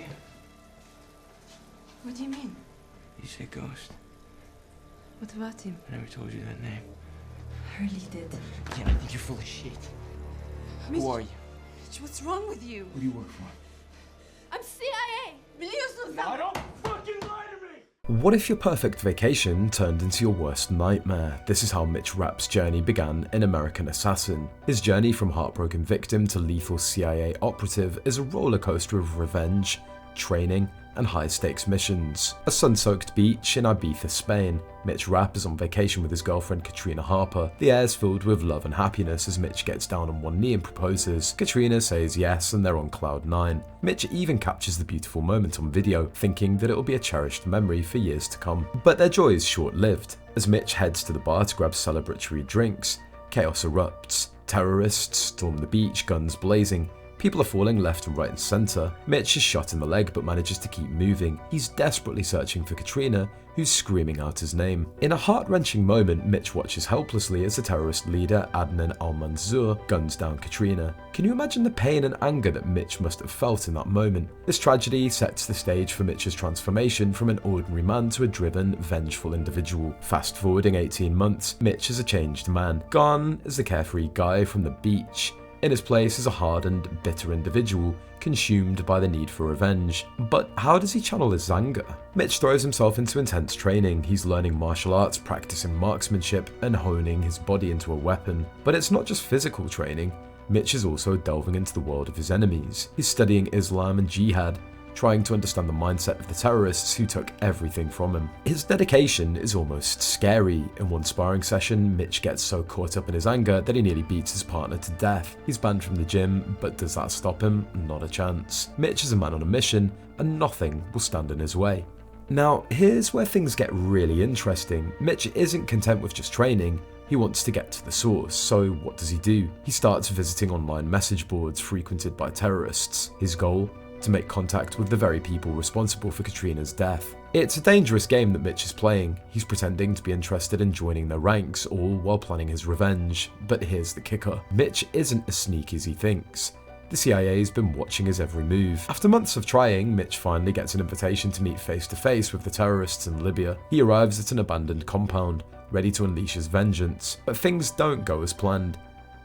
you? What do you mean? You said Ghost. What about him? I never told you that name. Hurley did. Yeah, I think you're full of shit. Who are you? Mitch, what's wrong with you? Who do you work for? I'm CIA! Will you do something? don't fucking lie to me! What if your perfect vacation turned into your worst nightmare? This is how Mitch Rapp's journey began in American Assassin. His journey from heartbroken victim to lethal CIA operative is a roller coaster of revenge, training, and high-stakes missions. A sun-soaked beach in Ibiza, Spain. Mitch Rapp is on vacation with his girlfriend Katrina Harper. The air is filled with love and happiness as Mitch gets down on one knee and proposes. Katrina says yes, and they're on cloud 9. Mitch even captures the beautiful moment on video, thinking that it will be a cherished memory for years to come. But their joy is short-lived. As Mitch heads to the bar to grab celebratory drinks, chaos erupts. Terrorists storm the beach, guns blazing. People are falling left and right and centre. Mitch is shot in the leg but manages to keep moving. He's desperately searching for Katrina, who's screaming out his name. In a heart-wrenching moment, Mitch watches helplessly as the terrorist leader, Adnan al-Mansur, guns down Katrina. Can you imagine the pain and anger that Mitch must have felt in that moment? This tragedy sets the stage for Mitch's transformation from an ordinary man to a driven, vengeful individual. Fast forwarding 18 months, Mitch is a changed man. Gone is the carefree guy from the beach. In his place is a hardened, bitter individual, consumed by the need for revenge. But how does he channel his anger? Mitch throws himself into intense training. He's learning martial arts, practicing marksmanship, and honing his body into a weapon. But it's not just physical training. Mitch is also delving into the world of his enemies. He's studying Islam and jihad, trying to understand the mindset of the terrorists who took everything from him. His dedication is almost scary. In one sparring session, Mitch gets so caught up in his anger that he nearly beats his partner to death. He's banned from the gym, but does that stop him? Not a chance. Mitch is a man on a mission, and nothing will stand in his way. Now, here's where things get really interesting. Mitch isn't content with just training. He wants to get to the source, so what does he do? He starts visiting online message boards frequented by terrorists. His goal? To make contact with the very people responsible for Katrina's death. It's a dangerous game that Mitch is playing. He's pretending to be interested in joining their ranks, all while planning his revenge. But here's the kicker. Mitch isn't as sneaky as he thinks. The CIA's been watching his every move. After months of trying, Mitch finally gets an invitation to meet face to face with the terrorists in Libya. He arrives at an abandoned compound, ready to unleash his vengeance. But things don't go as planned.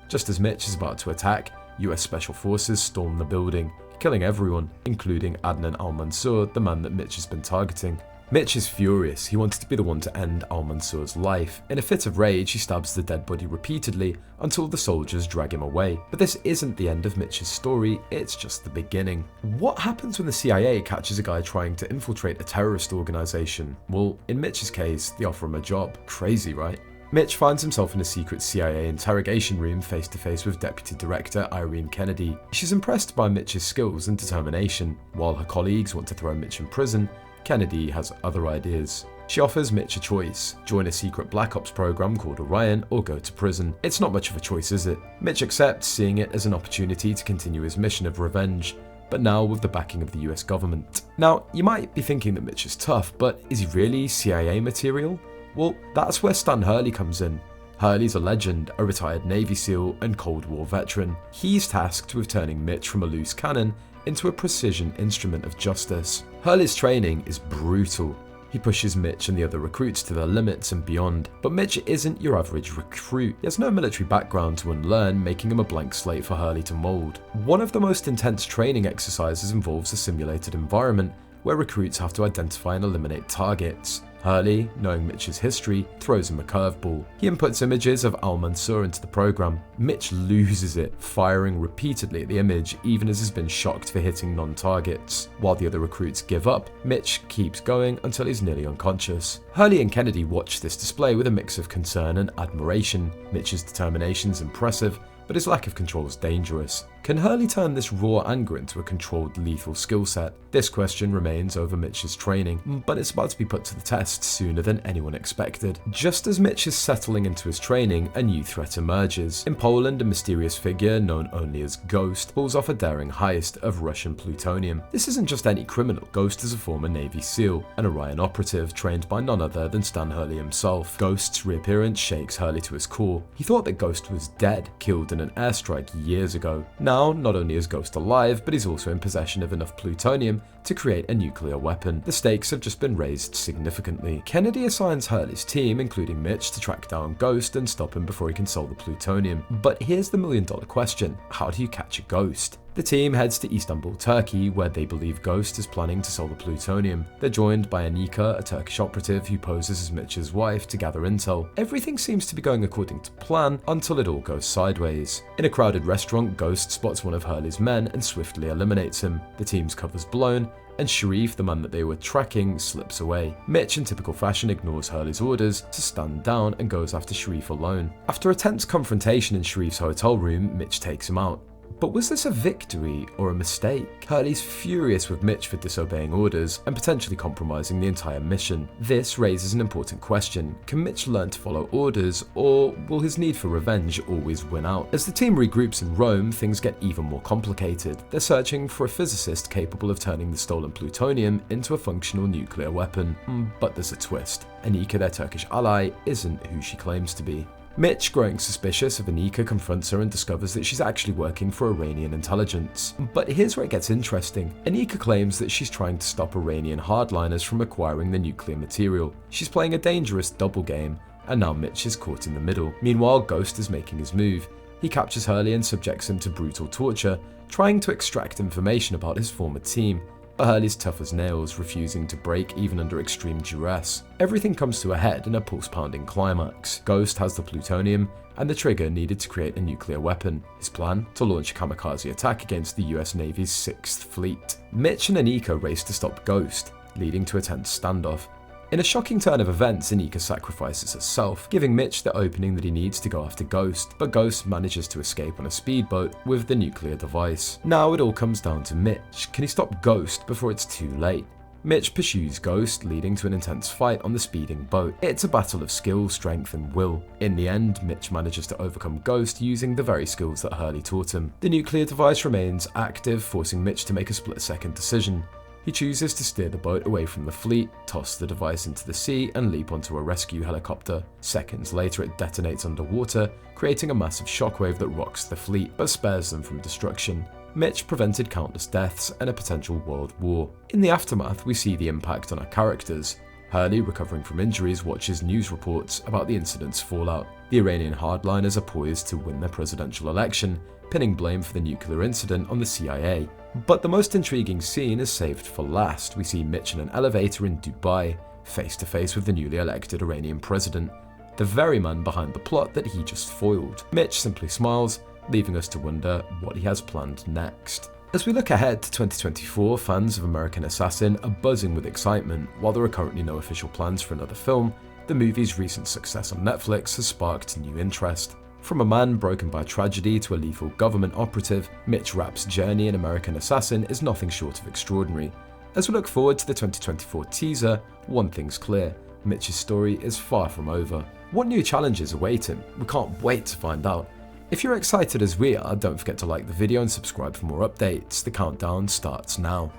Just as Mitch is about to attack, US Special Forces storm the building, killing everyone, including Adnan al-Mansur, the man that Mitch has been targeting. Mitch is furious. He wanted to be the one to end al-Mansur's life. In a fit of rage, he stabs the dead body repeatedly until the soldiers drag him away. But this isn't the end of Mitch's story, it's just the beginning. What happens when the CIA catches a guy trying to infiltrate a terrorist organization? Well, in Mitch's case, they offer him a job. Crazy, right? Mitch finds himself in a secret CIA interrogation room face to face with Deputy Director Irene Kennedy. She's impressed by Mitch's skills and determination. While her colleagues want to throw Mitch in prison, Kennedy has other ideas. She offers Mitch a choice: join a secret Black Ops program called Orion or go to prison. It's not much of a choice, is it? Mitch accepts, seeing it as an opportunity to continue his mission of revenge, but now with the backing of the US government. Now, you might be thinking that Mitch is tough, but is he really CIA material? Well, that's where Stan Hurley comes in. Hurley's a legend, a retired Navy SEAL and Cold War veteran. He's tasked with turning Mitch from a loose cannon into a precision instrument of justice. Hurley's training is brutal. He pushes Mitch and the other recruits to their limits and beyond. But Mitch isn't your average recruit. He has no military background to unlearn, making him a blank slate for Hurley to mould. One of the most intense training exercises involves a simulated environment where recruits have to identify and eliminate targets. Hurley, knowing Mitch's history, throws him a curveball. He inputs images of al-Mansur into the program. Mitch loses it, firing repeatedly at the image even as he's been shocked for hitting non-targets. While the other recruits give up, Mitch keeps going until he's nearly unconscious. Hurley and Kennedy watch this display with a mix of concern and admiration. Mitch's determination's impressive, but his lack of control is dangerous. Can Hurley turn this raw anger into a controlled, lethal skill set? This question remains over Mitch's training, but it's about to be put to the test sooner than anyone expected. Just as Mitch is settling into his training, a new threat emerges. In Poland, a mysterious figure known only as Ghost pulls off a daring heist of Russian plutonium. This isn't just any criminal. Ghost is a former Navy SEAL, an Orion operative trained by none other than Stan Hurley himself. Ghost's reappearance shakes Hurley to his core. He thought that Ghost was dead, killed in an airstrike years ago. Now Now, not only is Ghost alive, but he's also in possession of enough plutonium to create a nuclear weapon. The stakes have just been raised significantly. Kennedy assigns Hurley's team, including Mitch, to track down Ghost and stop him before he can sell the plutonium. But here's the million-dollar question: how do you catch a Ghost? The team heads to Istanbul, Turkey, where they believe Ghost is planning to sell the plutonium. They're joined by Anika, a Turkish operative who poses as Mitch's wife, to gather intel. Everything seems to be going according to plan until it all goes sideways. In a crowded restaurant, Ghost spots one of Hurley's men and swiftly eliminates him. The team's cover's blown, and Sharif, the man that they were tracking, slips away. Mitch, in typical fashion, ignores Hurley's orders to stand down and goes after Sharif alone. After a tense confrontation in Sharif's hotel room, Mitch takes him out. But was this a victory or a mistake? Hurley's furious with Mitch for disobeying orders and potentially compromising the entire mission. This raises an important question: can Mitch learn to follow orders, or will his need for revenge always win out? As the team regroups in Rome, things get even more complicated. They're searching for a physicist capable of turning the stolen plutonium into a functional nuclear weapon. But there's a twist. Anika, their Turkish ally, isn't who she claims to be. Mitch, growing suspicious of Anika, confronts her and discovers that she's actually working for Iranian intelligence. But here's where it gets interesting. Anika claims that she's trying to stop Iranian hardliners from acquiring the nuclear material. She's playing a dangerous double game, and now Mitch is caught in the middle. Meanwhile, Ghost is making his move. He captures Hurley and subjects him to brutal torture, trying to extract information about his former team. But Hurley's tough as nails, refusing to break even under extreme duress. Everything comes to a head in a pulse-pounding climax. Ghost has the plutonium and the trigger needed to create a nuclear weapon. His plan? To launch a kamikaze attack against the US Navy's 6th Fleet. Mitch and Anika race to stop Ghost, leading to a tense standoff. In a shocking turn of events, Anika sacrifices herself, giving Mitch the opening that he needs to go after Ghost, but Ghost manages to escape on a speedboat with the nuclear device. Now it all comes down to Mitch. Can he stop Ghost before it's too late? Mitch pursues Ghost, leading to an intense fight on the speeding boat. It's a battle of skill, strength, and will. In the end, Mitch manages to overcome Ghost using the very skills that Hurley taught him. The nuclear device remains active, forcing Mitch to make a split-second decision. He chooses to steer the boat away from the fleet, toss the device into the sea, and leap onto a rescue helicopter. Seconds later, it detonates underwater, creating a massive shockwave that rocks the fleet, but spares them from destruction. Mitch prevented countless deaths and a potential world war. In the aftermath, we see the impact on our characters. Hurley, recovering from injuries, watches news reports about the incident's fallout. The Iranian hardliners are poised to win their presidential election, pinning blame for the nuclear incident on the CIA. But the most intriguing scene is saved for last. We see Mitch in an elevator in Dubai, face to face with the newly elected Iranian president, the very man behind the plot that he just foiled. Mitch simply smiles, leaving us to wonder what he has planned next. As we look ahead to 2024, fans of American Assassin are buzzing with excitement. While there are currently no official plans for another film, the movie's recent success on Netflix has sparked new interest. From a man broken by tragedy to a lethal government operative, Mitch Rapp's journey in American Assassin is nothing short of extraordinary. As we look forward to the 2024 teaser, one thing's clear: Mitch's story is far from over. What new challenges await him? We can't wait to find out. If you're excited as we are, don't forget to like the video and subscribe for more updates. The countdown starts now.